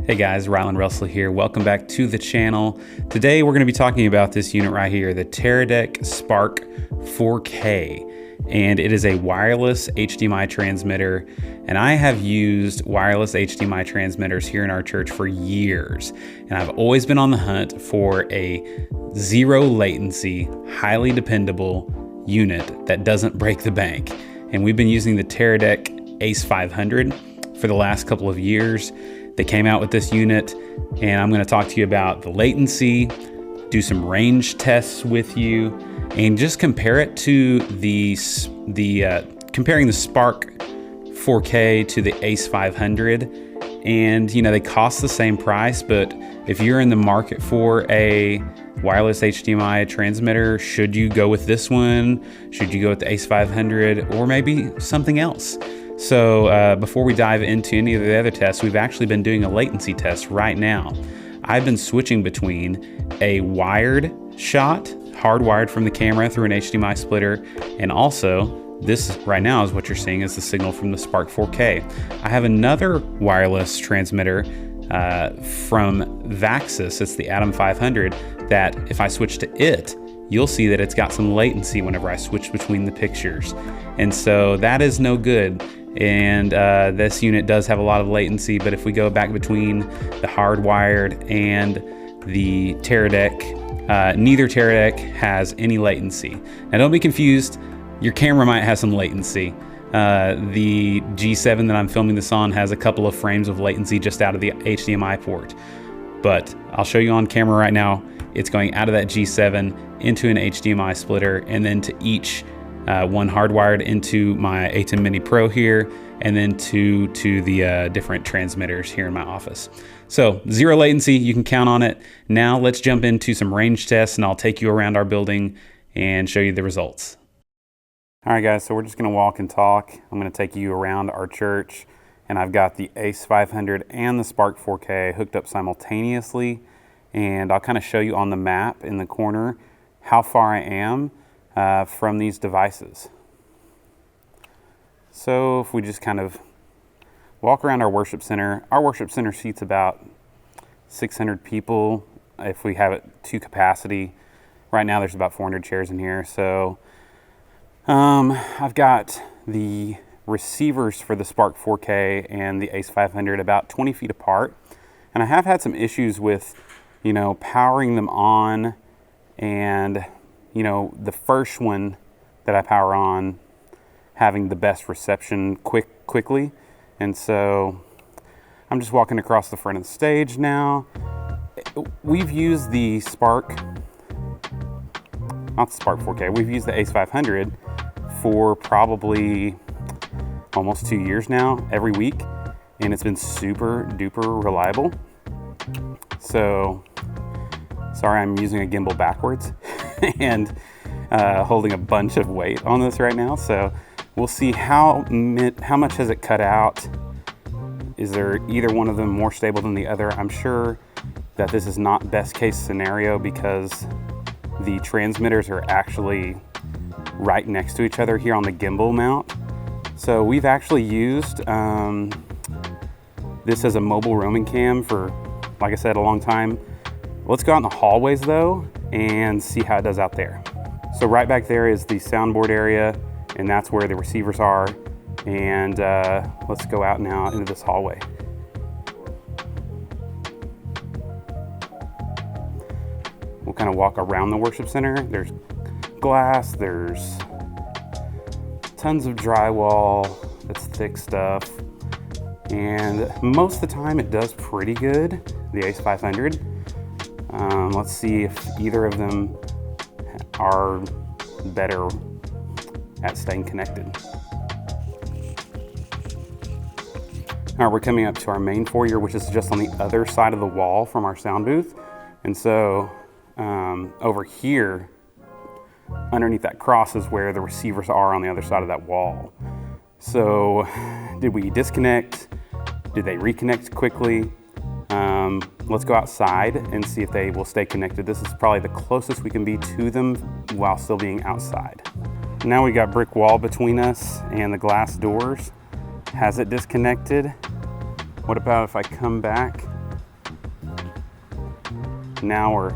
Hey guys, Ryland Russell here. Welcome back to the channel. Today we're going to be talking about this unit right here, the Teradek Spark 4K. And it is a wireless HDMI transmitter. And I have used wireless HDMI transmitters here in our church for years. And I've always been on the hunt for a zero latency, highly dependable unit that doesn't break the bank. And we've been using the Teradek Ace 500 for the last couple of years. They came out with this unit, and I'm going to talk to you about the latency, do some range tests with you, and just compare it to comparing the Spark 4K to the Ace 500. And you know, they cost the same price, but if you're in the market for a wireless HDMI transmitter, should you go with this one? Should you go with the Ace 500 or maybe something else? So before we dive into any of the other tests, we've actually been doing a latency test right now. I've been switching between a wired shot, hardwired from the camera through an HDMI splitter, and also this right now is what you're seeing is the signal from the Spark 4K. I have another wireless transmitter from Vaxis, it's the Atom 500, that if I switch to it, you'll see that it's got some latency whenever I switch between the pictures. And so that is no good. And this unit does have a lot of latency, but if we go back between the hardwired and the Teradek, neither Teradek has any latency. Now don't be confused, your camera might have some latency. The G7 that I'm filming this on has a couple of frames of latency just out of the HDMI port. But I'll show you on camera right now, it's going out of that G7 into an HDMI splitter and then to each one hardwired into my ATEM Mini Pro here, and then to the different transmitters here in my office. So zero latency, you can count on it. Now let's jump into some range tests and I'll take you around our building and show you the results. All right guys, so we're just gonna walk and talk. I'm gonna take you around our church, and I've got the Ace 500 and the Spark 4K hooked up simultaneously, and I'll kind of show you on the map in the corner how far I am from these devices. So if we just kind of walk around our worship center seats about 600 people if we have it to capacity. Right now there's about 400 chairs in here. So I've got the receivers for the Spark 4K and the Ace 500 about 20 feet apart. And I have had some issues with, you know, powering them on, and you know, the first one that I power on having the best reception quickly. And so I'm just walking across the front of the stage now. We've used the Spark, not the Spark 4K, we've used the Ace 500 for probably almost 2 years now, every week. And it's been super duper reliable. So, sorry I'm using a gimbal backwards and holding a bunch of weight on this right now. So we'll see how much has it cut out. Is there either one of them more stable than the other? I'm sure that this is not best case scenario because the transmitters are actually right next to each other here on the gimbal mount. So we've actually used this as a mobile roaming cam for, like I said, a long time. Let's go out in the hallways though and see how it does out there. So right back there is the soundboard area, and that's where the receivers are. And let's go out now into this hallway. We'll kind of walk around the worship center. There's glass, there's tons of drywall, that's thick stuff. And most of the time it does pretty good, the Ace 500. Let's see if either of them are better at staying connected. All right, we're coming up to our main foyer, which is just on the other side of the wall from our sound booth. And so over here, underneath that cross is where the receivers are on the other side of that wall. So did we disconnect? Did they reconnect quickly? Let's go outside and see if they will stay connected. This is probably the closest we can be to them while still being outside. Now we got brick wall between us and the glass doors. Has it disconnected? What about if I come back Now we're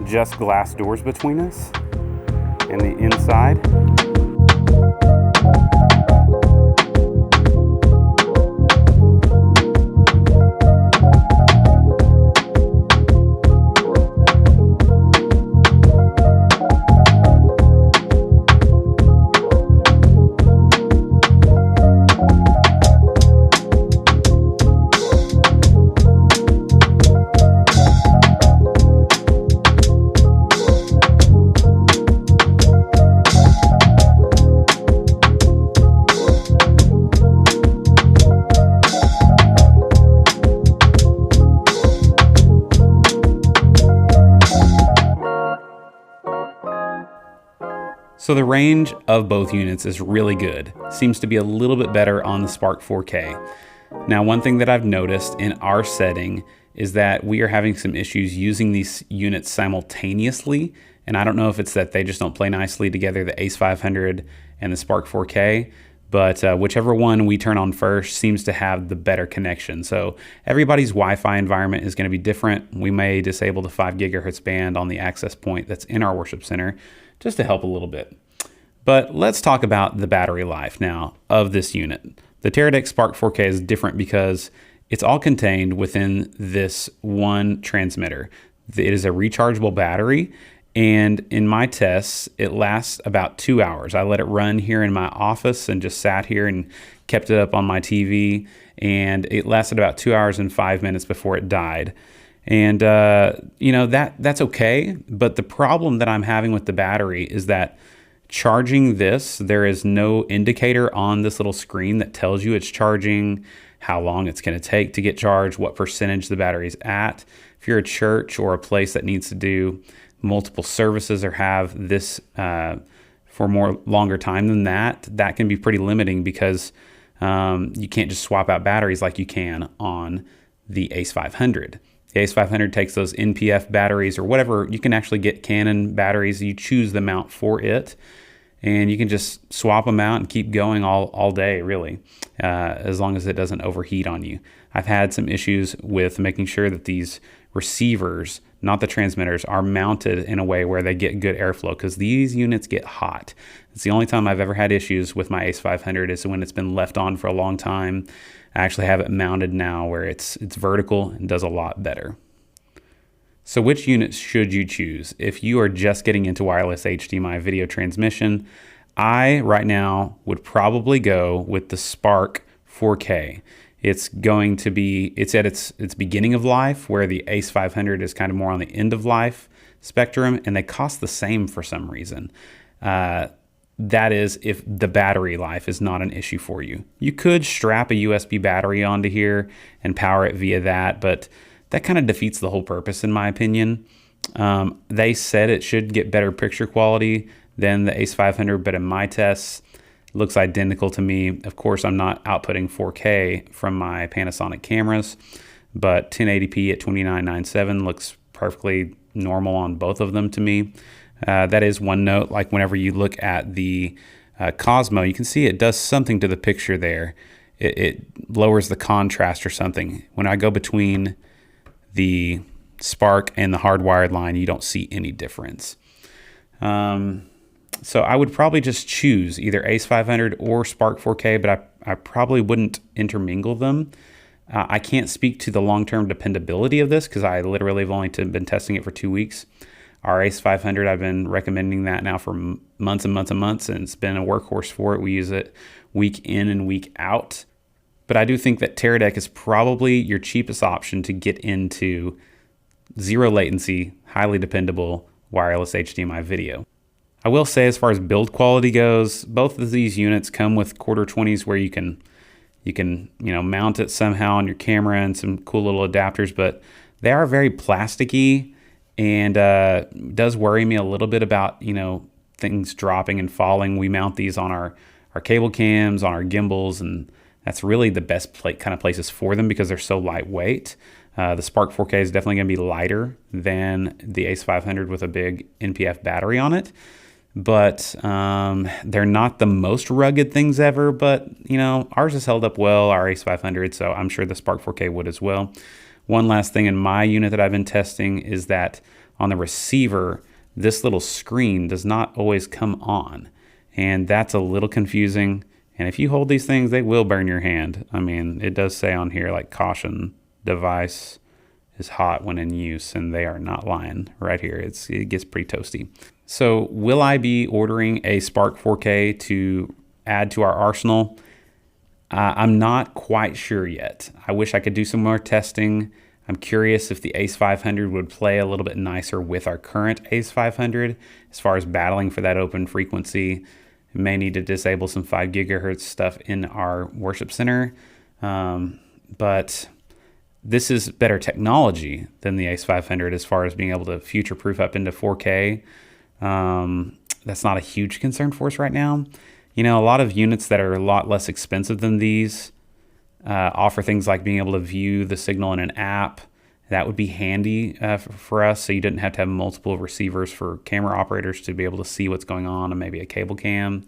just glass doors between us and the inside. So the range of both units is really good. Seems to be a little bit better on the Spark 4K. Now, one thing that I've noticed in our setting is that we are having some issues using these units simultaneously. And I don't know if it's that they just don't play nicely together, the Ace 500 and the Spark 4K, but whichever one we turn on first seems to have the better connection. So everybody's Wi-Fi environment is going to be different. We may disable the 5 gigahertz band on the access point that's in our worship center just to help a little bit. But let's talk about the battery life now of this unit. The Teradek Spark 4K is different because it's all contained within this one transmitter. It is a rechargeable battery, and in my tests, it lasts about 2 hours. I let it run here in my office and just sat here and kept it up on my TV, and it lasted about 2 hours and 5 minutes before it died. And you know, that's okay, but the problem that I'm having with the battery is that charging this, there is no indicator on this little screen that tells you it's charging, how long it's going to take to get charged, what percentage the battery's at. If you're a church or a place that needs to do multiple services or have this for longer time than that, that can be pretty limiting because you can't just swap out batteries like you can on the Ace 500. The Ace 500 takes those NPF batteries or whatever. You can actually get Canon batteries. You choose the mount for it, and you can just swap them out and keep going all day, really, as long as it doesn't overheat on you. I've had some issues with making sure that these receivers, not the transmitters, are mounted in a way where they get good airflow, because these units get hot. It's the only time I've ever had issues with my Ace 500 is when it's been left on for a long time. I actually have it mounted now where it's vertical and does a lot better. So which units should you choose? If you are just getting into wireless HDMI video transmission, I right now would probably go with the Spark 4K. It's at its beginning of life, where the Ace 500 is kind of more on the end of life spectrum, and they cost the same for some reason. That is if the battery life is not an issue for you. You could strap a USB battery onto here and power it via that, but that kind of defeats the whole purpose in my opinion. They said it should get better picture quality than the Ace 500, but in my tests, it looks identical to me. Of course, I'm not outputting 4K from my Panasonic cameras, but 1080p at 29.97 looks perfectly normal on both of them to me. That is one note, like whenever you look at the Cosmo, you can see it does something to the picture there. It lowers the contrast or something. When I go between the Spark and the hardwired line, you don't see any difference. So I would probably just choose either Ace 500 or Spark 4K, but I probably wouldn't intermingle them. I can't speak to the long-term dependability of this because I literally have only been testing it for 2 weeks. Our Ace 500, I've been recommending that now for months and months and months, and it's been a workhorse for it. We use it week in and week out. But I do think that Teradek is probably your cheapest option to get into zero latency, highly dependable wireless HDMI video. I will say, as far as build quality goes, both of these units come with quarter 20s where you can mount it somehow on your camera and some cool little adapters, but they are very plasticky. And does worry me a little bit about, things dropping and falling. We mount these on our cable cams, on our gimbals, and that's really the best kind of places for them because they're so lightweight. The Spark 4K is definitely going to be lighter than the Ace 500 with a big NPF battery on it. But they're not the most rugged things ever, but ours has held up well, our Ace 500, so I'm sure the Spark 4K would as well. One last thing in my unit that I've been testing is that on the receiver, this little screen does not always come on. And that's a little confusing. And if you hold these things, they will burn your hand. I mean, it does say on here, like, caution, device is hot when in use, and they are not lying right here. It gets pretty toasty. So will I be ordering a Spark 4K to add to our arsenal? I'm not quite sure yet. I wish I could do some more testing. I'm curious if the Ace 500 would play a little bit nicer with our current Ace 500 as far as battling for that open frequency. We may need to disable some 5 gigahertz stuff in our worship center, but this is better technology than the Ace 500 as far as being able to future-proof up into 4K. That's not a huge concern for us right now. You know, a lot of units that are a lot less expensive than these offer things like being able to view the signal in an app. That would be handy for us, so you didn't have to have multiple receivers for camera operators to be able to see what's going on, and maybe a cable cam.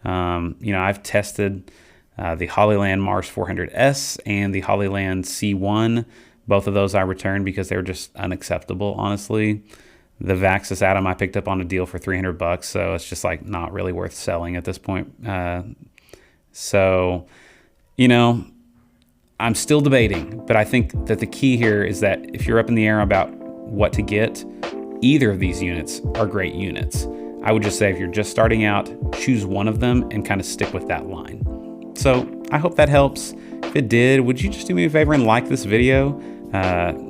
You know, I've tested the Hollyland Mars 400S and the Hollyland C1. Both of those I returned because they were just unacceptable, honestly. The Vaxis Atom I picked up on a deal for $300, so it's just like not really worth selling at this point. So, you know, I'm still debating, but I think that the key here is that if you're up in the air about what to get, either of these units are great units. I would just say if you're just starting out, choose one of them and kind of stick with that line. So I hope that helps. If it did, would you just do me a favor and like this video?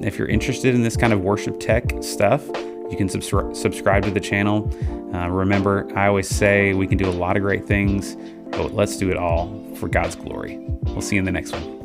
If you're interested in this kind of worship tech stuff, you can subscribe to the channel. Remember, I always say we can do a lot of great things, but let's do it all for God's glory. We'll see you in the next one.